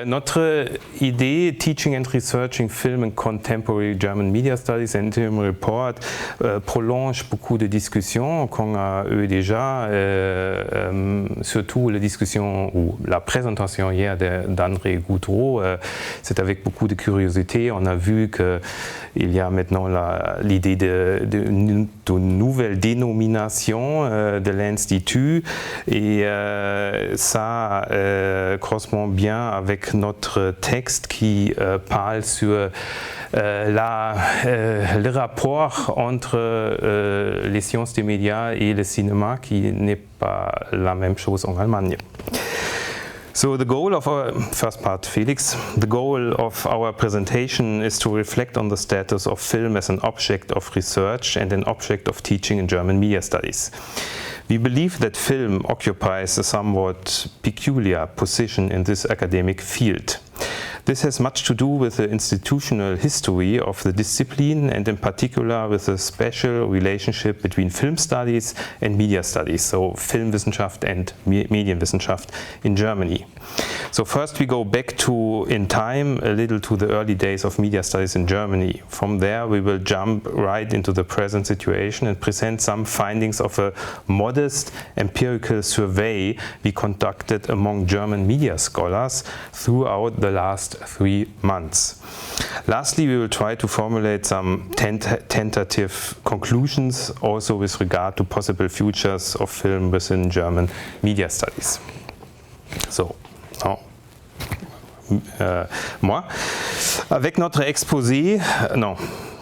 Notre idée Teaching and Researching Film and Contemporary German Media Studies and Interim Report prolonge beaucoup de discussions qu'on a eu déjà, surtout la discussion ou la présentation hier d'André Goudreau. C'est avec beaucoup de curiosité. On a vu qu'il y a maintenant l'idée d'une nouvelle dénomination de l'Institut et ça correspond bien avec notre texte qui parle sur le rapport entre les sciences des médias et le cinéma qui n'est pas la même chose en Allemagne. So the goal of our first part, Felix, the goal of our presentation is to reflect on the status of film as an object of research and an object of teaching in German media studies. We believe that film occupies a somewhat peculiar position in this academic field. This has much to do with the institutional history of the discipline and in particular with the special relationship between film studies and media studies, so Filmwissenschaft and Medienwissenschaft in Germany. So first we go back in time a little to the early days of media studies in Germany. From there we will jump right into the present situation and present some findings of a modest empirical survey we conducted among German media scholars throughout the last 3 months. Lastly, we will try to formulate some tentative conclusions also with regard to possible futures of film within German media studies. So, moi, avec notre exposé,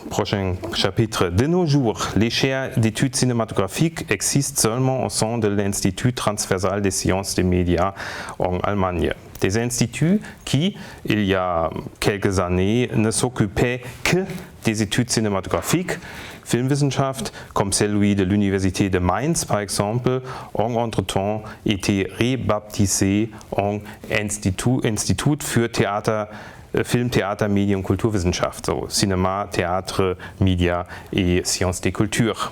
prochain chapitre. De nos jours, les chaires d'études cinématographiques existent seulement au sein de l'Institut transversal des sciences des médias en Allemagne. Des instituts qui, il y a quelques années, ne s'occupaient que des études cinématographiques, Filmwissenschaft, comme celui de l'Université de Mainz par exemple, ont entre-temps été rebaptisés en Institut für Film, Theater, Medien, Kulturwissenschaft, so Cinéma, Théâtre, Médias et Sciences des Cultures.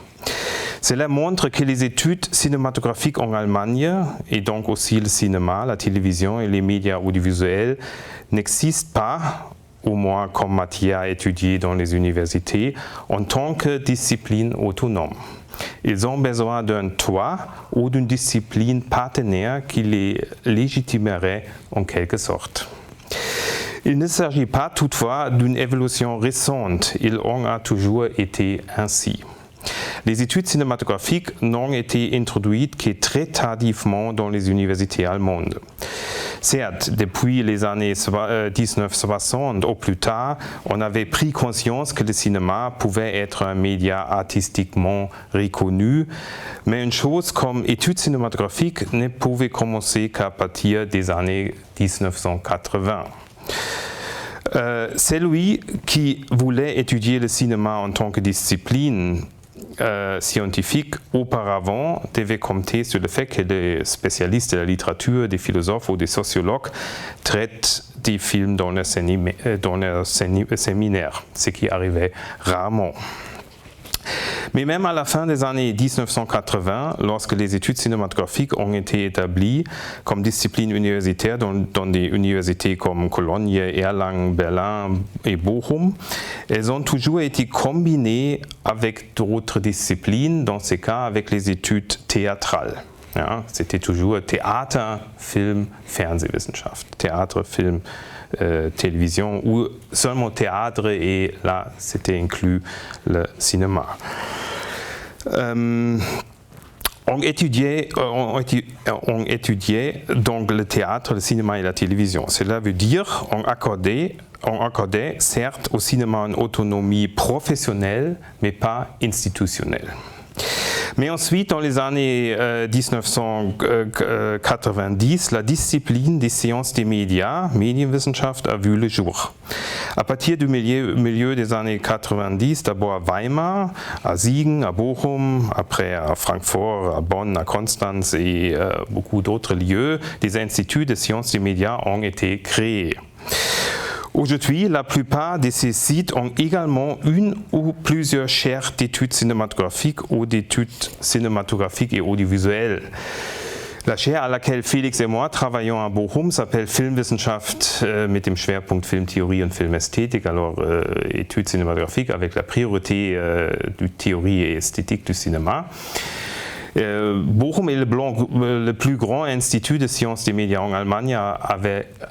Cela montre que les études cinématographiques en Allemagne, et donc aussi le cinéma, la télévision et les médias audiovisuels, n'existent pas, au moins comme matière à étudier dans les universités, en tant que discipline autonome. Ils ont besoin d'un toit ou d'une discipline partenaire qui les légitimerait en quelque sorte. Il ne s'agit pas toutefois d'une évolution récente, il en a toujours été ainsi. Les études cinématographiques n'ont été introduites que très tardivement dans les universités allemandes. Certes, depuis les années 1960 ou plus tard, on avait pris conscience que le cinéma pouvait être un média artistiquement reconnu, mais une chose comme études cinématographiques ne pouvait commencer qu'à partir des années 1980. Celui qui voulait étudier le cinéma en tant que discipline scientifique auparavant devait compter sur le fait que les spécialistes de la littérature, des philosophes ou des sociologues traitent des films dans leur séminaire, ce qui arrivait rarement. Mais même à la fin des années 1980, lorsque les études cinématographiques ont été établies comme discipline universitaire dans des universités comme Cologne, Erlangen, Berlin et Bochum, elles ont toujours été combinées avec d'autres disciplines, dans ces cas avec les études théâtrales. Ja, c'était toujours Theater, Film, Fernsehwissenschaft, Théâtre, Film, télévision ou seulement théâtre et là c'était inclus le cinéma. On étudiait donc le théâtre, le cinéma et la télévision. Cela veut dire on accordait certes au cinéma une autonomie professionnelle mais pas institutionnelle. Mais ensuite, dans les années 1990, la discipline des sciences des médias, Medienwissenschaft, a vu le jour. À partir du milieu des années 90, d'abord à Weimar, à Siegen, à Bochum, après à Francfort, à Bonn, à Konstanz et beaucoup d'autres lieux, des instituts de sciences des médias ont été créés. Aujourd'hui, la plupart de ces sites ont également une ou plusieurs chaires d'études cinématographiques ou d'études cinématographiques et audiovisuelles. La chaire à laquelle Félix et moi travaillons à Bochum s'appelle Filmwissenschaft mit dem Schwerpunkt Filmtheorie und Filmästhetik, alors études cinématographiques avec la priorité de théorie et esthétique du cinéma. Bochum est le plus grand institut de sciences des médias en Allemagne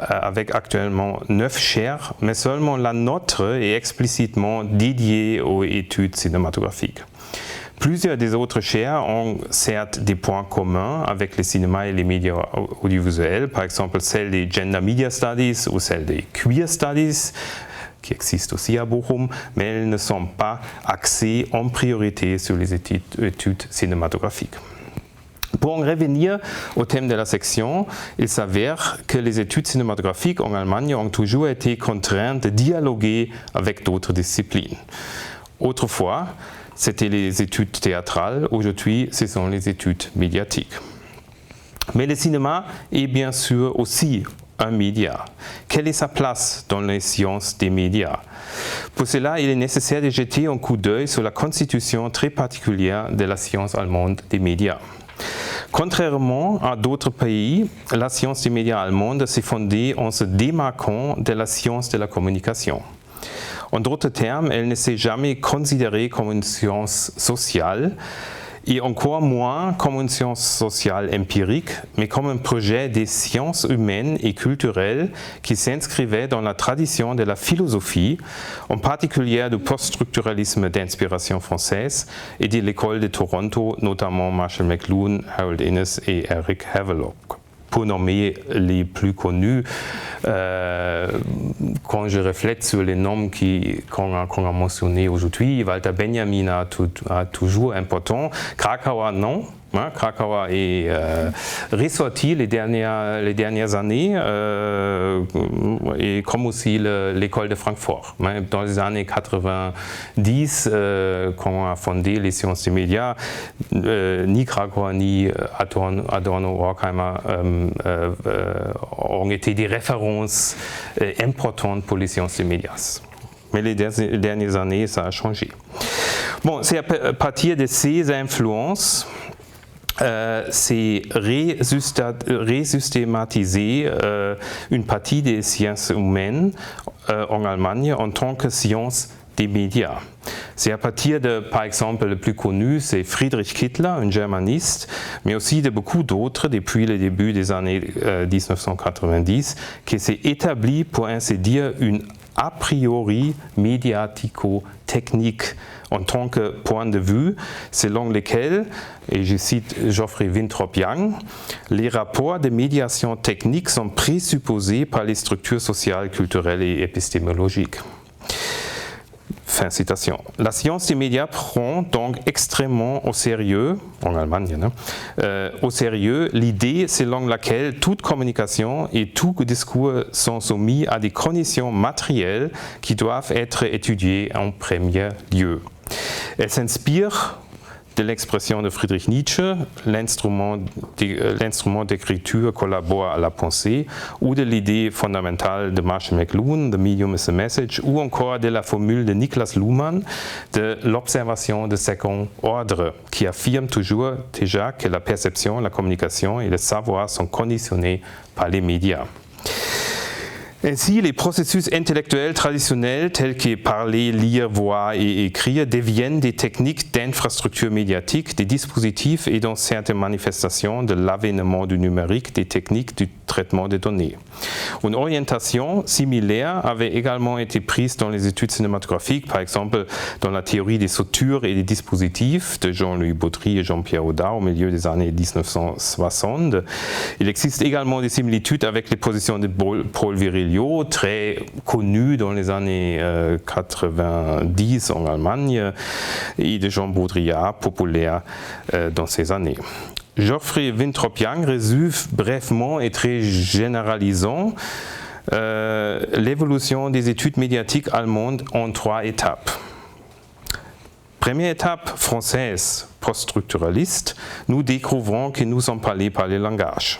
avec actuellement 9 chaires, mais seulement la nôtre est explicitement dédiée aux études cinématographiques. Plusieurs des autres chaires ont certes des points communs avec le cinéma et les médias audiovisuels, par exemple celle des Gender Media Studies ou celle des Queer Studies, qui existent aussi à Bochum, mais elles ne sont pas axées en priorité sur les études cinématographiques. Pour en revenir au thème de la section, il s'avère que les études cinématographiques en Allemagne ont toujours été contraintes de dialoguer avec d'autres disciplines. Autrefois, c'était les études théâtrales, aujourd'hui ce sont les études médiatiques. Mais le cinéma est bien sûr aussi un média. Quelle est sa place dans les sciences des médias? Pour cela, il est nécessaire de jeter un coup d'œil sur la constitution très particulière de la science allemande des médias. Contrairement à d'autres pays, la science des médias allemande s'est fondée en se démarquant de la science de la communication. En d'autres termes, elle ne s'est jamais considérée comme une science sociale et encore moins comme une science sociale empirique, mais comme un projet des sciences humaines et culturelles qui s'inscrivait dans la tradition de la philosophie, en particulier du post-structuralisme d'inspiration française et de l'école de Toronto, notamment Marshall McLuhan, Harold Innes et Eric Havelock. Pour nommer les plus connus, quand je réfléchis sur les noms qu'on a mentionnés aujourd'hui, Walter Benjamin a toujours important, Krakauer non. Krakauer est ressorti les dernières années et comme aussi l'école de Francfort. Dans les années 90, quand on a fondé les sciences des médias, ni Krakauer ni Adorno, Horkheimer ont été des références importantes pour les sciences des médias. Mais les dernières années, ça a changé. Bon, c'est à partir de ces influences c'est résystématiser une partie des sciences humaines en Allemagne en tant que science des médias. C'est à partir de, par exemple, le plus connu, c'est Friedrich Kittler, un germaniste, mais aussi de beaucoup d'autres depuis le début des années 1990, qui s'est établi, pour ainsi dire, une a priori médiatico-technique en tant que point de vue, selon lequel, et je cite Geoffrey Winthrop-Young, les rapports de médiation technique sont présupposés par les structures sociales, culturelles et épistémologiques. Fin citation. La science des médias prend donc extrêmement au sérieux, en Allemagne, au sérieux l'idée selon laquelle toute communication et tout discours sont soumis à des conditions matérielles qui doivent être étudiées en premier lieu. Elle s'inspire de l'expression de Friedrich Nietzsche, l'instrument d'écriture collabore à la pensée, ou de l'idée fondamentale de Marshall McLuhan, The Medium is a Message, ou encore de la formule de Niklas Luhmann de l'observation de second ordre, qui affirme toujours déjà que la perception, la communication et le savoir sont conditionnés par les médias. Ainsi, les processus intellectuels traditionnels tels que parler, lire, voir et écrire deviennent des techniques d'infrastructure médiatique, des dispositifs et dans certaines manifestations de l'avènement du numérique, des techniques du traitement des données. Une orientation similaire avait également été prise dans les études cinématographiques, par exemple dans la théorie des sautures et des dispositifs de Jean-Louis Baudry et Jean-Pierre Audard au milieu des années 1960. Il existe également des similitudes avec les positions de Paul Virilio, très connu dans les années 90 en Allemagne, et de Jean Baudrillard, populaire dans ces années. Geoffrey Winthrop-Young résume brièvement et très généralisant l'évolution des études médiatiques allemandes en 3 étapes. Première étape française, post-structuraliste, nous découvrons que nous sommes parlés par les langages.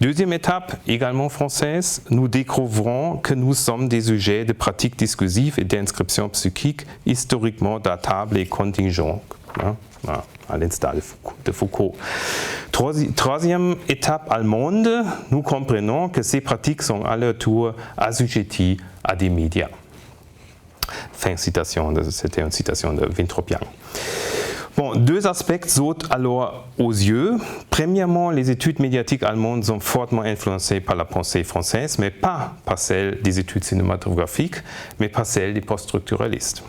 Deuxième étape, également française, nous découvrons que nous sommes des sujets de pratiques discursives et d'inscriptions psychiques historiquement datables et contingentes à l'instar de Foucault. Troisième étape allemande, nous comprenons que ces pratiques sont à leur tour assujetties à des médias. Fin citation, c'était une citation de Winthrop Young. Bon, deux aspects sautent alors aux yeux. Premièrement, les études médiatiques allemandes sont fortement influencées par la pensée française, mais pas par celle des études cinématographiques, mais par celle des post-structuralistes.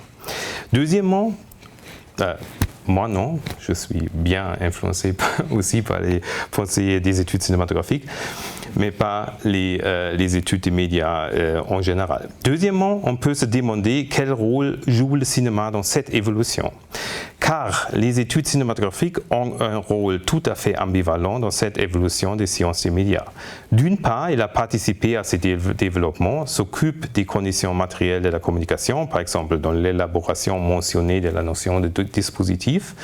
Deuxièmement, moi non, je suis bien influencé aussi par les pensées des études cinématographiques, mais pas les études des médias en général. Deuxièmement, on peut se demander quel rôle joue le cinéma dans cette évolution. Car les études cinématographiques ont un rôle tout à fait ambivalent dans cette évolution des sciences des médias. D'une part, il a participé à ces développements, s'occupe des conditions matérielles de la communication, par exemple dans l'élaboration mentionnée de la notion de dispositif.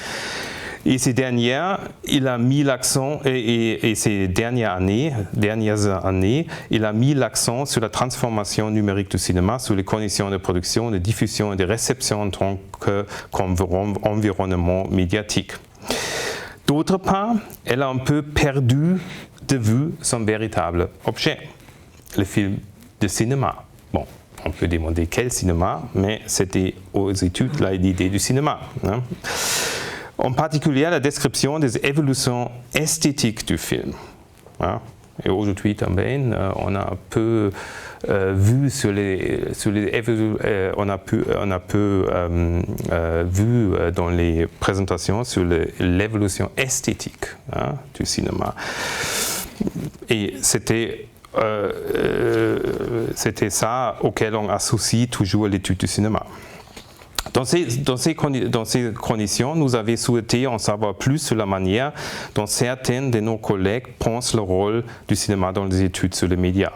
Et ces dernières, il a mis l'accent, et ces dernières années, il a mis l'accent sur la transformation numérique du cinéma, sur les conditions de production, de diffusion et de réception en tant qu'environnement médiatique. D'autre part, elle a un peu perdu de vue son véritable objet, le film de cinéma. Bon, on peut demander quel cinéma, mais c'était aux études l'idée du cinéma. En particulier la description des évolutions esthétiques du film. Et aujourd'hui, on a un peu vu vu dans les présentations sur l'évolution esthétique du cinéma. Et c'était ça auquel on associe toujours l'étude du cinéma. Dans ces conditions, nous avions souhaité en savoir plus sur la manière dont certains de nos collègues pensent le rôle du cinéma dans les études sur les médias.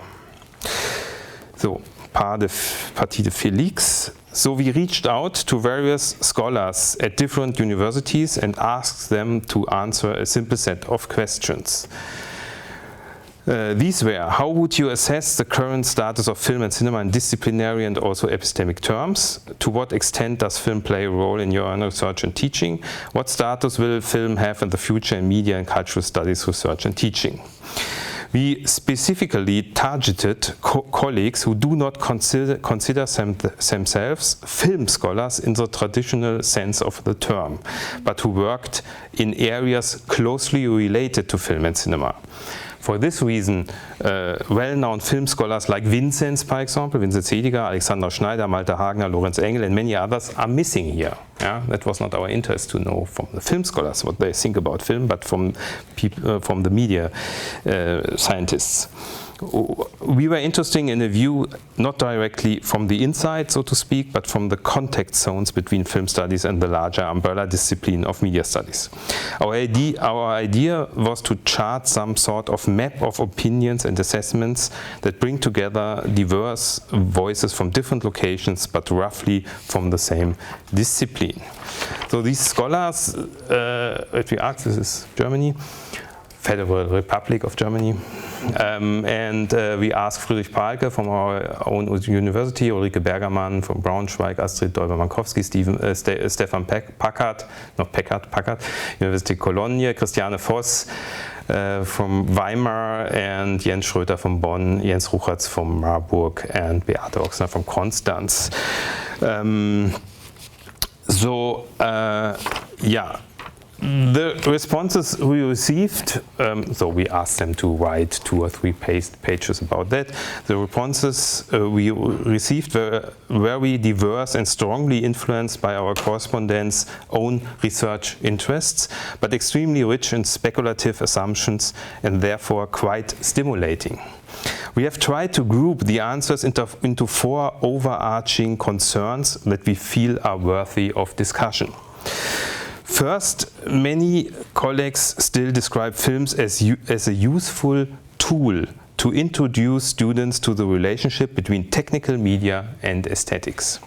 Partie de Félix. So we reached out to various scholars at different universities and asked them to answer a simple set of questions. These were: how would you assess the current status of film and cinema in disciplinary and also epistemic terms? To what extent does film play a role in your own research and teaching? What status will film have in the future in media and cultural studies research and teaching? We specifically targeted colleagues who do not consider themselves film scholars in the traditional sense of the term, but who worked in areas closely related to film and cinema. For this reason, well-known film scholars like Vinzenz, for example, Vincent Sediger, Alexander Schneider, Malte Hagner, Lorenz Engel, and many others are missing here. That was not our interest to know from the film scholars what they think about film, but from the media scientists. We were interested in a view not directly from the inside, so to speak, but from the contact zones between film studies and the larger umbrella discipline of media studies. Our idea was to chart some sort of map of opinions and assessments that bring together diverse voices from different locations, but roughly from the same discipline. So these scholars, if we ask, this is Germany, Federal Republic of Germany. And we asked Friedrich Pahlke from our own university, Ulrike Bergermann from Braunschweig, Astrid Dolber-Mankowski, Stefan Packard, University Cologne, Christiane Voss from Weimar, and Jens Schröter from Bonn, Jens Ruchertz from Marburg, and Beate Ochsner from Konstanz. The responses we received, so we asked them to write 2 or 3 pages about that. The responses we received were very diverse and strongly influenced by our correspondents' own research interests, but extremely rich in speculative assumptions and therefore quite stimulating. We have tried to group the answers into 4 overarching concerns that we feel are worthy of discussion. First, many colleagues still describe films as a useful tool to introduce students to the relationship between technical media and aesthetics.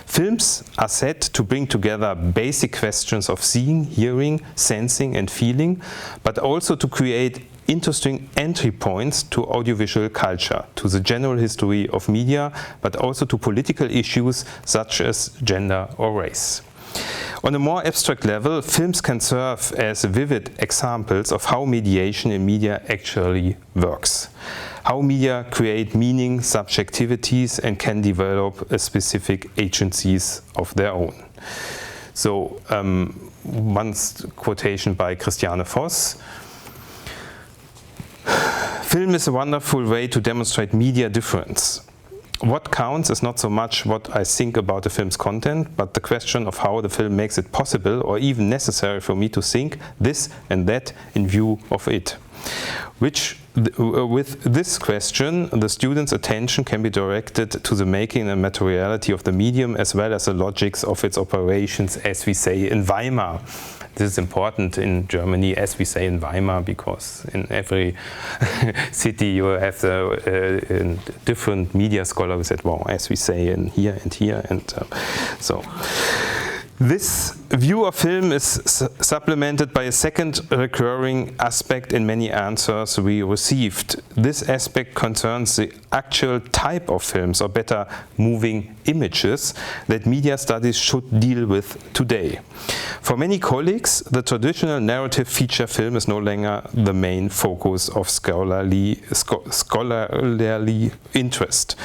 Films are said to bring together basic questions of seeing, hearing, sensing, and feeling, but also to create interesting entry points to audiovisual culture, to the general history of media, but also to political issues such as gender or race. On a more abstract level, films can serve as vivid examples of how mediation in media actually works. How media create meaning, subjectivities, and can develop a specific agencies of their own. So, one quotation by Christiane Voss. Film is a wonderful way to demonstrate media difference. What counts is not so much what I think about the film's content, but the question of how the film makes it possible or even necessary for me to think this and that in view of it. With this question, the student's attention can be directed to the making and materiality of the medium as well as the logics of its operations, as we say in Weimar. This is important in Germany, as we say in Weimar, because in every city you have the different media scholars that, well, as we say in here and here, and so. This view of film is supplemented by a second recurring aspect in many answers we received. This aspect concerns the actual type of films, or better, moving images, that media studies should deal with today. For many colleagues, the traditional narrative feature film is no longer the main focus of scholarly interest.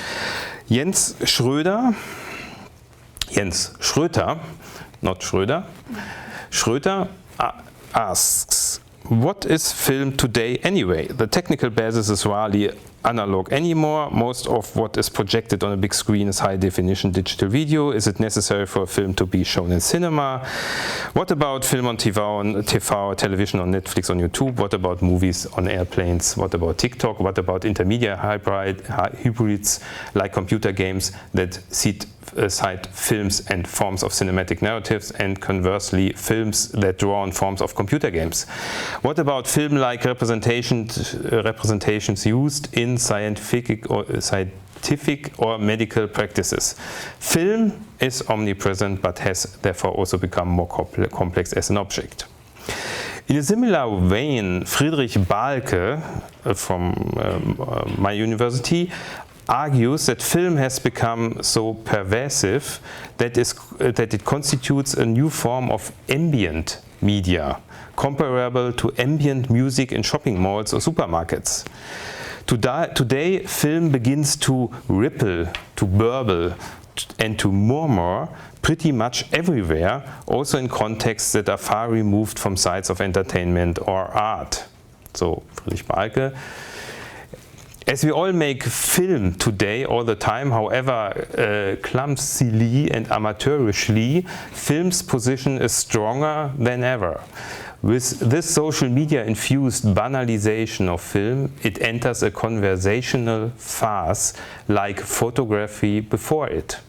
Jens Schröter, not Schröder. Schröter asks, what is film today anyway? The technical basis is rarely analog anymore. Most of what is projected on a big screen is high-definition digital video. Is it necessary for a film to be shown in cinema? What about film on TV, television, on Netflix, on YouTube? What about movies on airplanes? What about TikTok? What about intermediate hybrids like computer games that cite films and forms of cinematic narratives, and conversely films that draw on forms of computer games? What about film-like representations used in scientific or medical practices? Film is omnipresent but has therefore also become more complex as an object. In a similar vein, Friedrich Bahlke from my university argues that film has become so pervasive that it constitutes a new form of ambient media, comparable to ambient music in shopping malls or supermarkets. Today, film begins to ripple, to burble, and to murmur pretty much everywhere, also in contexts that are far removed from sites of entertainment or art. So, Friedrich Bahlke. As we all make film today all the time, however clumsily and amateurishly, film's position is stronger than ever. With this social media-infused banalization of film, it enters a conversational farce like photography before it.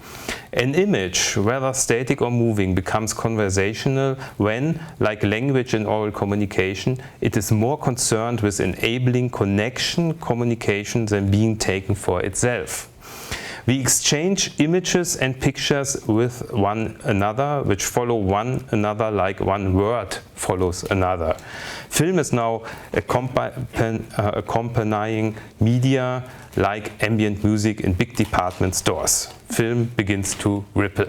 An image, whether static or moving, becomes conversational when, like language and oral communication, it is more concerned with enabling communication than being taken for itself. We exchange images and pictures with one another, which follow one another like one word follows another. Film is now accompanying media like ambient music in big department stores. Film begins to ripple.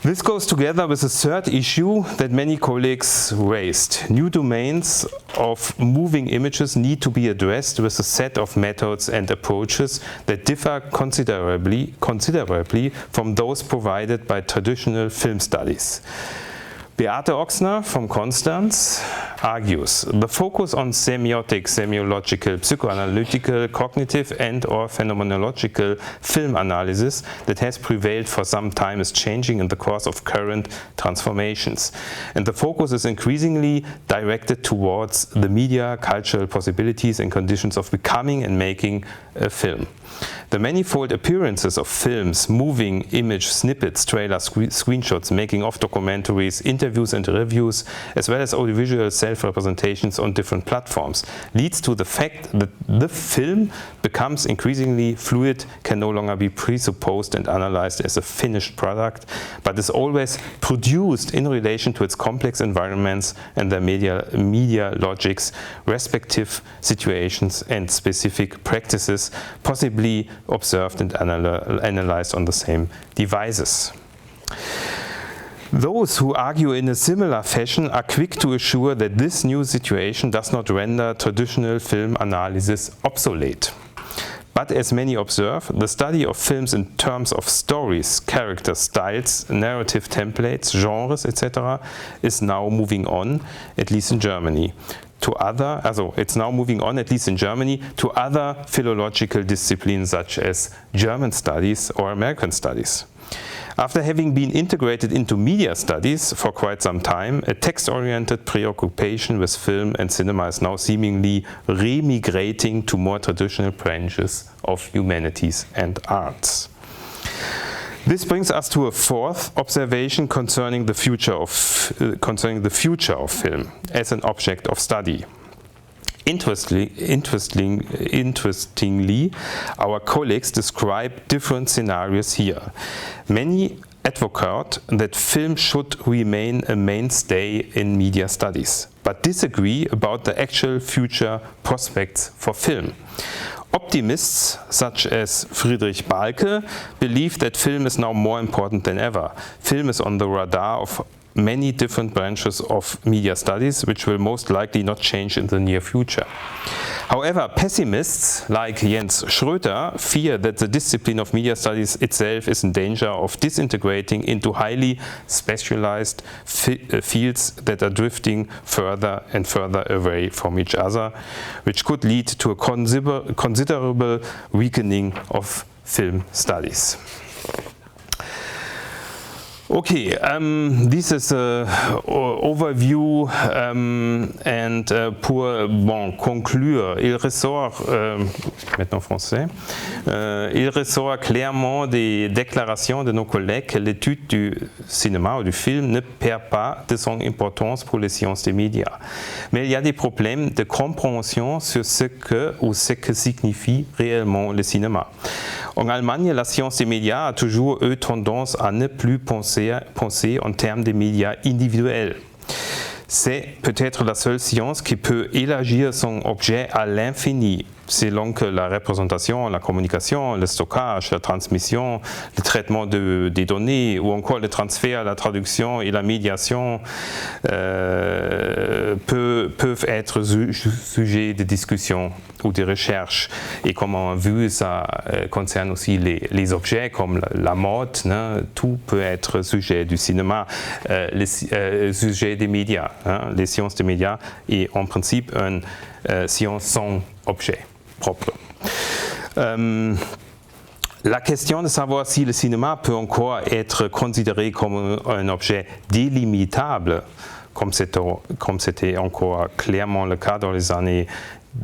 This goes together with a third issue that many colleagues raised. New domains of moving images need to be addressed with a set of methods and approaches that differ considerably from those provided by traditional film studies. Beate Ochsner from Konstanz argues, the focus on semiotic, semiological, psychoanalytical, cognitive and/or phenomenological film analysis that has prevailed for some time is changing in the course of current transformations. And the focus is increasingly directed towards the media, cultural possibilities and conditions of becoming and making a film. The manifold appearances of films, moving image snippets, trailers, screenshots, making-of documentaries, interviews and reviews, as well as audiovisual self-representations on different platforms, leads to the fact that the film becomes increasingly fluid, can no longer be presupposed and analyzed as a finished product, but is always produced in relation to its complex environments and their media logics, respective situations and specific practices, possibly observed and analyzed on the same devices. Those who argue in a similar fashion are quick to assure that this new situation does not render traditional film analysis obsolete. But as many observe, the study of films in terms of stories, character styles, narrative templates, genres, etc. is now moving on, at least in Germany. It's now moving on, at least in Germany, to other philological disciplines such as German studies or American studies. After having been integrated into media studies for quite some time, a text-oriented preoccupation with film and cinema is now seemingly remigrating to more traditional branches of humanities and arts. This brings us to a fourth observation concerning the future of film as an object of study. Interestingly, our colleagues describe different scenarios here. Many advocate that film should remain a mainstay in media studies, but disagree about the actual future prospects for film. Optimists, such as Friedrich Balke, believe that film is now more important than ever. Film is on the radar of many different branches of media studies, which will most likely not change in the near future. However, pessimists like Jens Schröter fear that the discipline of media studies itself is in danger of disintegrating into highly specialized fields that are drifting further and further away from each other, which could lead to a considerable weakening of film studies. Okay, this is an overview and pour conclure, il ressort, maintenant français, il ressort clairement des déclarations de nos collègues que l'étude du cinéma ou du film ne perd pas de son importance pour les sciences des médias. Mais il y a des problèmes de compréhension sur ce que signifie réellement le cinéma. En Allemagne, la science des médias a toujours eu tendance à ne plus penser en termes de médias individuels. C'est peut-être la seule science qui peut élargir son objet à l'infini, selon que la représentation, la communication, le stockage, la transmission, le traitement des données ou encore le transfert, la traduction et la médiation peuvent être sujets de discussion ou de recherche. Et comme on a vu, ça concerne aussi les objets comme la mode, tout peut être sujet du cinéma, sujet des médias. Les sciences des médias est en principe une science sans objet propre. La question de savoir si le cinéma peut encore être considéré comme un objet délimitable, comme c'était encore clairement le cas dans les années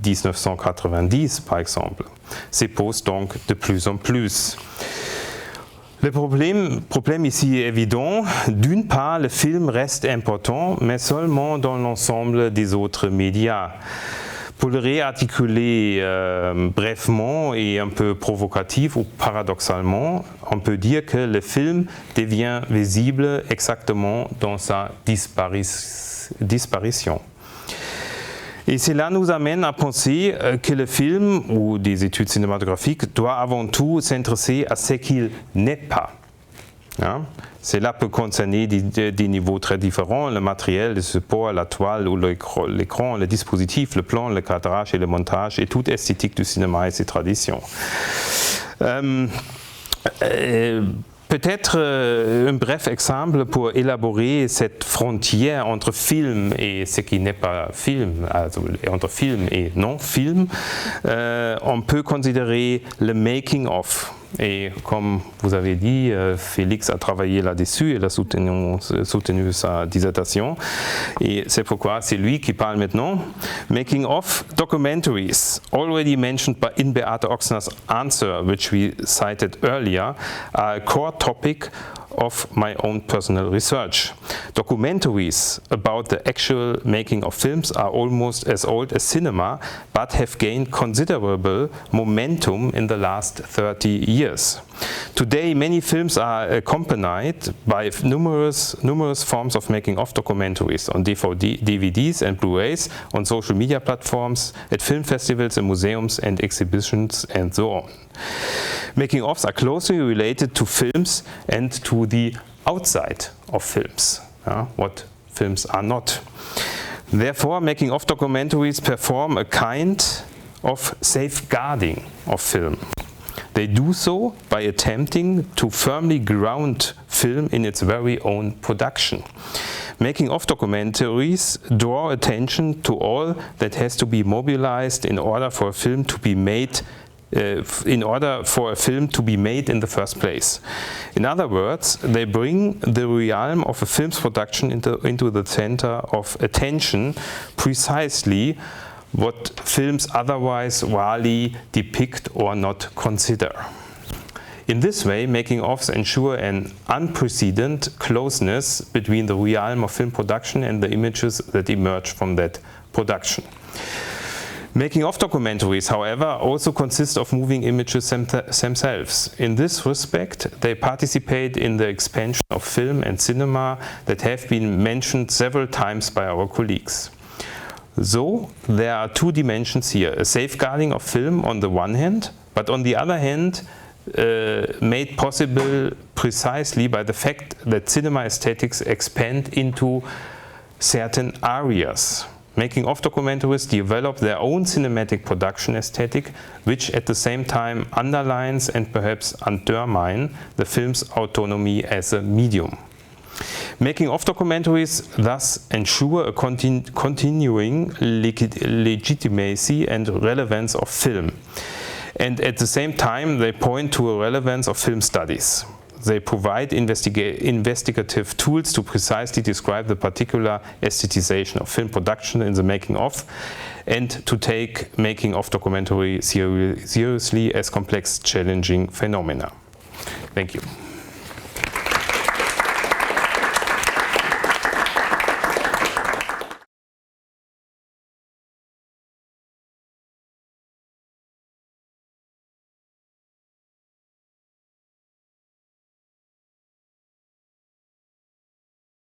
1990 par exemple, se pose donc de plus en plus. Le problème ici est évident. D'une part, le film reste important, mais seulement dans l'ensemble des autres médias. Pour le réarticuler brèvement et un peu provocatif ou paradoxalement, on peut dire que le film devient visible exactement dans sa disparition. Et cela nous amène à penser que le film ou des études cinématographiques doit avant tout s'intéresser à ce qu'il n'est pas. Cela peut concerner des niveaux très différents, le matériel, le support, la toile ou l'écran, le dispositif, le plan, le cadrage et le montage et toute esthétique du cinéma et ses traditions. Peut-être un bref exemple pour élaborer cette frontière entre film et ce qui n'est pas film, entre film et non-film. On peut considérer le making-of. Et comme vous avez dit, Félix a travaillé là-dessus, il a soutenu sa dissertation. Et c'est pourquoi c'est lui qui parle maintenant. Making of documentaries, already mentioned in Beate Ochsner's answer, which we cited earlier, are a core topic of my own personal research. Documentaries about the actual making of films are almost as old as cinema, but have gained considerable momentum in the last 30 years. Today, many films are accompanied by numerous forms of making-of documentaries on DVDs and Blu-rays, on social media platforms, at film festivals and museums and exhibitions, and so on. Making-ofs are closely related to films and to the outside of films, what films are not. Therefore, making of documentaries perform a kind of safeguarding of film. They do so by attempting to firmly ground film in its very own production. Making of documentaries draw attention to all that has to be mobilized in order for a film to be made in the first place. In other words, they bring the realm of a film's production into the center of attention, precisely what films otherwise rarely depict or not consider. In this way, making-ofs ensure an unprecedented closeness between the realm of film production and the images that emerge from that production. Making-of documentaries, however, also consist of moving images themselves. In this respect, they participate in the expansion of film and cinema that have been mentioned several times by our colleagues. So, there are two dimensions here, a safeguarding of film on the one hand, but on the other hand, made possible precisely by the fact that cinema aesthetics expand into certain areas. Making-of documentaries develop their own cinematic production aesthetic, which at the same time underlines and perhaps undermines the film's autonomy as a medium. Making-of documentaries thus ensure a continuing legitimacy and relevance of film. And at the same time, they point to a relevance of film studies. They provide investigative tools to precisely describe the particular aestheticization of film production in the making-of, and to take making-of documentary seriously as complex, challenging phenomena. Thank you.